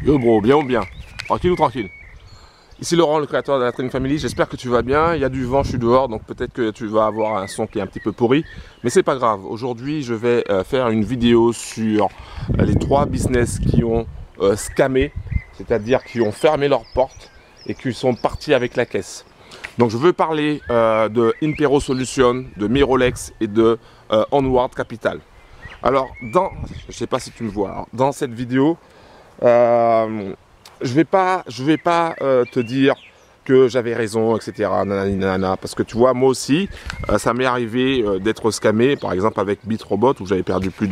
Yo bro, bien ou bien? Tranquille ou tranquille? Ici Laurent, le créateur de la Trading Family, j'espère que tu vas bien. Il y a du vent, je suis dehors, donc peut-être que tu vas avoir un son qui est un petit peu pourri. Mais c'est pas grave, aujourd'hui je vais faire une vidéo sur les 3 business qui ont scammé, c'est-à-dire qui ont fermé leurs portes et qui sont partis avec la caisse. Donc je veux parler de Impero Solutions, de Mirolex et de Onward Capital. Alors, je sais pas si tu me vois, alors, dans cette vidéo, je vais pas te dire que j'avais raison, etc. Nanani, nanana, parce que tu vois, moi aussi, ça m'est arrivé d'être scammé, par exemple avec BitRobot, où j'avais perdu près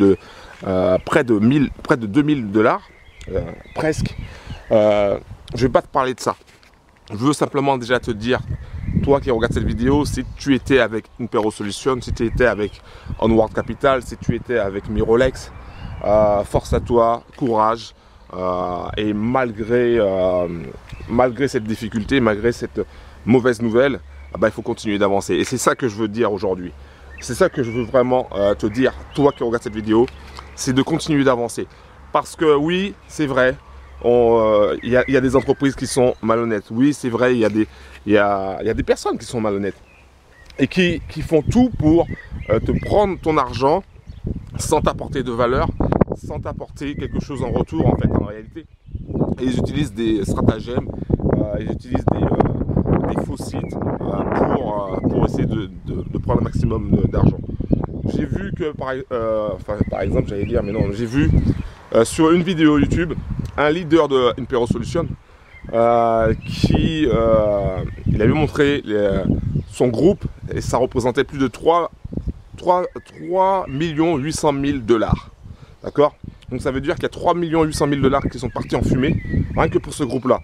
de 2000 $, presque. Je vais pas te parler de ça. Je veux simplement déjà te dire, toi qui regardes cette vidéo, si tu étais avec Impero Solutions, si tu étais avec Onward Capital, si tu étais avec Mirolex, force à toi, courage. Et malgré cette difficulté, malgré cette mauvaise nouvelle, il faut continuer d'avancer. Et c'est ça que je veux dire aujourd'hui. C'est ça que je veux vraiment te dire, toi qui regardes cette vidéo, c'est de continuer d'avancer. Parce que oui, c'est vrai, il y a des entreprises qui sont malhonnêtes. Oui, c'est vrai, il y a des personnes qui sont malhonnêtes. Et qui font tout pour te prendre ton argent sans t'apporter de valeur, sans t'apporter quelque chose en retour en réalité. Et ils utilisent des stratagèmes, ils utilisent des faux sites pour essayer de prendre un maximum d'argent. J'ai vu que, par exemple, j'allais dire, mais non, j'ai vu sur une vidéo YouTube, un leader de Impero Solutions il avait montré son groupe et ça représentait plus de 3 800 000 $. D'accord? Donc ça veut dire qu'il y a 3 800 000 $ qui sont partis en fumée, rien que pour ce groupe-là.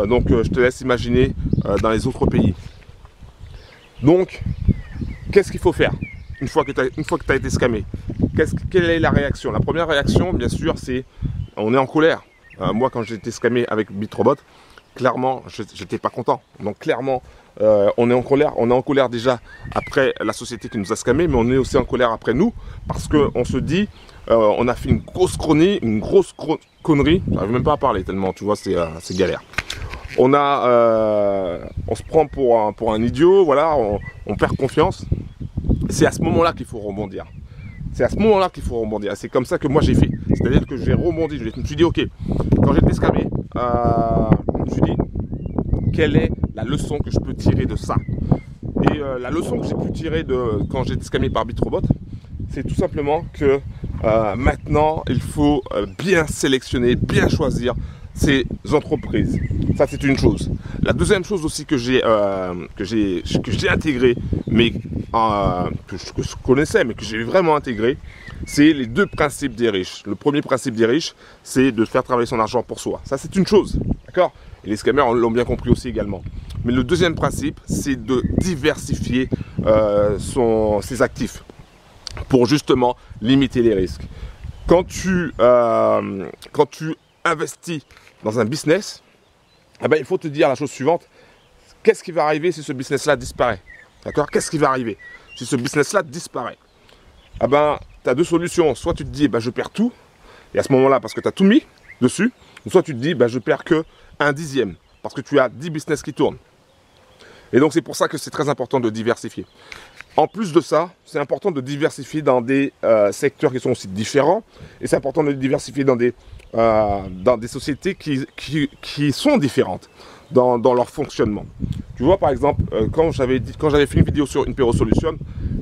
Donc je te laisse imaginer dans les autres pays. Donc, qu'est-ce qu'il faut faire une fois que tu as été scammé? Quelle est la réaction? La première réaction, bien sûr, c'est on est en colère. Moi, quand j'ai été scammé avec BitRobot, clairement, j'étais pas content. Donc clairement, on est en colère. On est en colère déjà après la société qui nous a scammé, mais on est aussi en colère après nous, parce qu'on se dit, on a fait une grosse connerie. J'arrive même pas à parler tellement, tu vois, c'est galère. On se prend pour un idiot, voilà, on perd confiance. C'est à ce moment-là qu'il faut rebondir. C'est à ce moment-là qu'il faut rebondir. C'est comme ça que moi j'ai fait. C'est-à-dire que j'ai rebondi. Je me suis dit, ok, quand j'ai été scammé, je me suis dit, quelle est la leçon que je peux tirer de ça? Et la leçon que j'ai pu tirer quand j'ai été scammé par BitRobot, c'est tout simplement que maintenant, il faut bien sélectionner, bien choisir ces entreprises. Ça, c'est une chose. La deuxième chose aussi que j'ai intégré, mais que je connaissais, mais que j'ai vraiment intégré, c'est les 2 principes des riches. Le premier principe des riches, c'est de faire travailler son argent pour soi. Ça, c'est une chose, d'accord? Et les scammers l'ont bien compris aussi également. Mais le deuxième principe, c'est de diversifier ses actifs pour justement limiter les risques. Quand tu investis dans un business, il faut te dire la chose suivante. Qu'est-ce qui va arriver si ce business-là disparaît? D'accord? Qu'est-ce qui va arriver si ce business-là disparaît? Tu as 2 solutions. Soit tu te dis, je perds tout, et à ce moment-là, parce que tu as tout mis dessus, ou soit tu te dis, je perds que 1/10, parce que tu as 10 business qui tournent. Et donc, c'est pour ça que c'est très important de diversifier. En plus de ça, c'est important de diversifier dans des secteurs qui sont aussi différents, et c'est important de diversifier dans des sociétés qui sont différentes dans leur fonctionnement. Tu vois, par exemple, quand j'avais fait une vidéo sur Impero Solutions,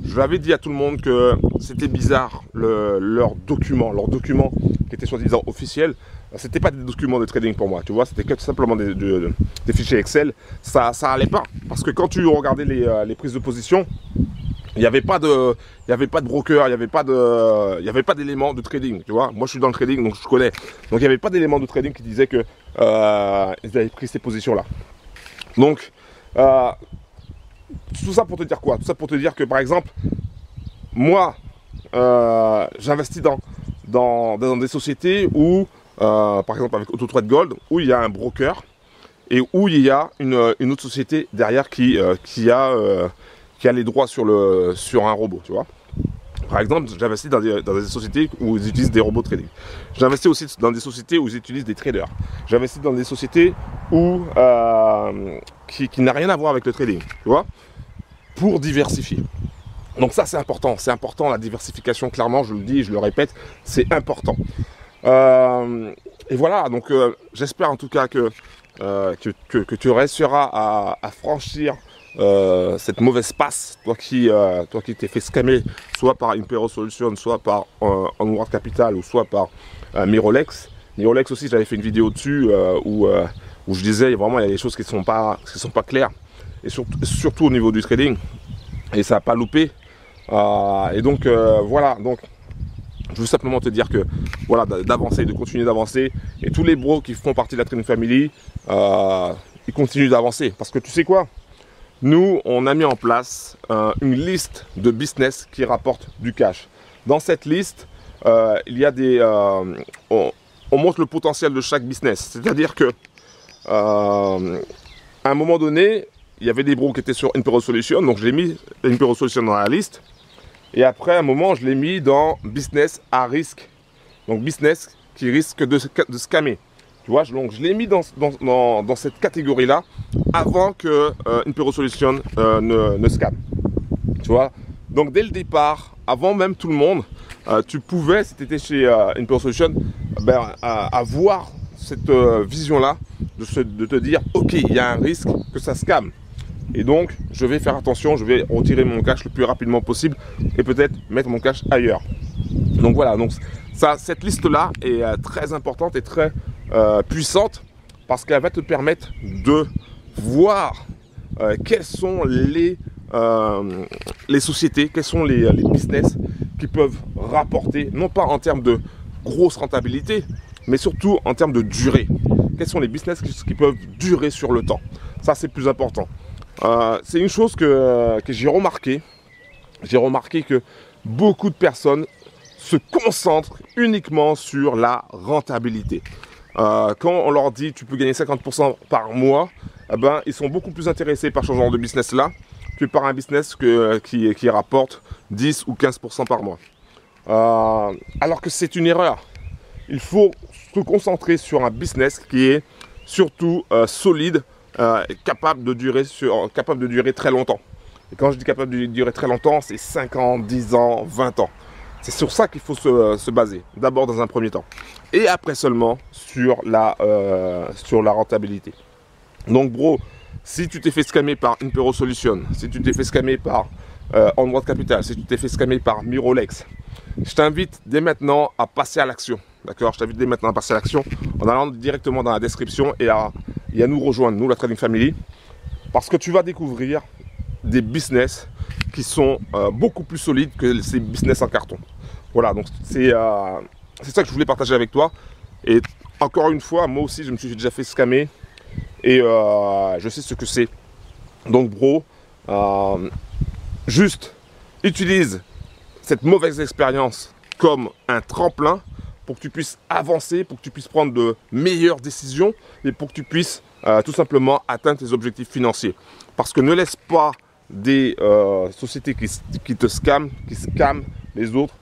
je l'avais dit à tout le monde que c'était bizarre leurs documents qui étaient soi-disant officiels. C'était pas des documents de trading pour moi, tu vois, c'était que simplement des fichiers Excel. Ça allait pas, parce que quand tu regardais les prises de position, il n'y avait pas de broker, il n'y avait pas d'éléments de trading, tu vois. Moi, je suis dans le trading, donc je connais. Donc, il n'y avait pas d'éléments de trading qui disaient que ils avaient pris ces positions-là. Donc, tout ça pour te dire quoi? Tout ça pour te dire que, par exemple, moi, j'investis dans des sociétés où, par exemple, avec AutoTrade Gold, où il y a un broker et où il y a une autre société derrière qui a les droits sur un robot, tu vois. Par exemple, j'investis dans des sociétés où ils utilisent des robots trading. J'investis aussi dans des sociétés où ils utilisent des traders. J'investis dans des sociétés où, qui n'a rien à voir avec le trading, tu vois, pour diversifier. Donc ça, c'est important la diversification, clairement, je le dis, je le répète, c'est important. Et voilà, donc j'espère en tout cas que tu réussiras à franchir cette mauvaise passe, toi qui t'es fait scammer soit par Impero Solutions, soit par Onward Capital ou soit par Mirolex. Mirolex aussi, j'avais fait une vidéo dessus où je disais vraiment il y a des choses qui sont pas claires, et surtout au niveau du trading, et ça n'a pas loupé. Et donc voilà, donc je veux simplement te dire que voilà, d'avancer, de continuer d'avancer, et tous les bros qui font partie de la Trading Family, ils continuent d'avancer, parce que tu sais quoi, nous on a mis en place une liste de business qui rapportent du cash. Dans cette liste, il y a des on montre le potentiel de chaque business, c'est-à-dire que à un moment donné, il y avait des bros qui étaient sur Impero Solutions, donc j'ai mis Impero Solutions dans la liste. Et après, à un moment, je l'ai mis dans business à risque. Donc, business qui risque de scammer. Tu vois, donc je l'ai mis dans cette catégorie-là avant que Impero Solutions ne scamme. Tu vois, donc dès le départ, avant même tout le monde, tu pouvais, si tu étais chez Impero Solutions, avoir cette vision-là de te dire, ok, il y a un risque que ça scamme. Et donc, je vais faire attention, je vais retirer mon cash le plus rapidement possible et peut-être mettre mon cash ailleurs. Donc voilà, donc ça, cette liste-là est très importante et très puissante, parce qu'elle va te permettre de voir quelles sont les sociétés, quels sont les business qui peuvent rapporter, non pas en termes de grosse rentabilité, mais surtout en termes de durée. Quels sont les business qui peuvent durer sur le temps. Ça, c'est plus important. C'est une chose que j'ai remarqué. J'ai remarqué que beaucoup de personnes se concentrent uniquement sur la rentabilité. Quand on leur dit tu peux gagner 50% par mois, eh ben, ils sont beaucoup plus intéressés par ce genre de business là que par un business qui rapporte 10 ou 15% par mois. Alors que c'est une erreur. Il faut se concentrer sur un business qui est surtout solide, capable de durer très longtemps. Et quand je dis capable de durer très longtemps, c'est 5 ans, 10 ans, 20 ans. C'est sur ça qu'il faut se baser, d'abord dans un premier temps. Et après seulement sur la rentabilité. Donc bro, si tu t'es fait scammer par Impero Solutions, si tu t'es fait scammer par Onward Capital, si tu t'es fait scammer par Mirolex, je t'invite dès maintenant à passer à l'action. D'accord, je t'invite dès maintenant à passer à l'action en allant directement dans la description et à nous rejoindre, nous la Trading Family, parce que tu vas découvrir des business qui sont beaucoup plus solides que ces business en carton. Voilà, donc c'est ça que je voulais partager avec toi. Et encore une fois, moi aussi je me suis déjà fait scammer et je sais ce que c'est. Donc bro, juste utilise cette mauvaise expérience comme un tremplin pour que tu puisses avancer, pour que tu puisses prendre de meilleures décisions et pour que tu puisses tout simplement atteindre tes objectifs financiers. Parce que ne laisse pas des sociétés qui te scamment, qui scamment les autres,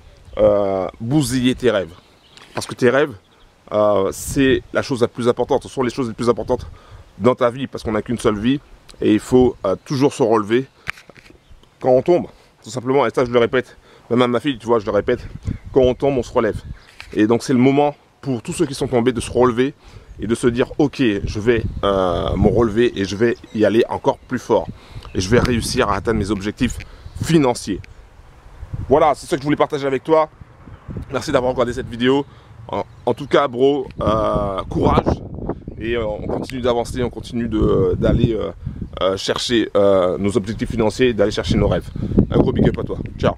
bousiller tes rêves. Parce que tes rêves, c'est la chose la plus importante. Ce sont les choses les plus importantes dans ta vie, parce qu'on n'a qu'une seule vie et il faut toujours se relever quand on tombe. Tout simplement, et ça je le répète, même à ma fille, tu vois, je le répète, quand on tombe, on se relève. Et donc c'est le moment pour tous ceux qui sont tombés de se relever et de se dire ok, je vais me relever et je vais y aller encore plus fort. Et je vais réussir à atteindre mes objectifs financiers. Voilà, c'est ça que je voulais partager avec toi. Merci d'avoir regardé cette vidéo. En tout cas, bro, courage. Et on continue d'avancer, on continue d'aller chercher nos objectifs financiers, d'aller chercher nos rêves. Un gros big up à toi. Ciao.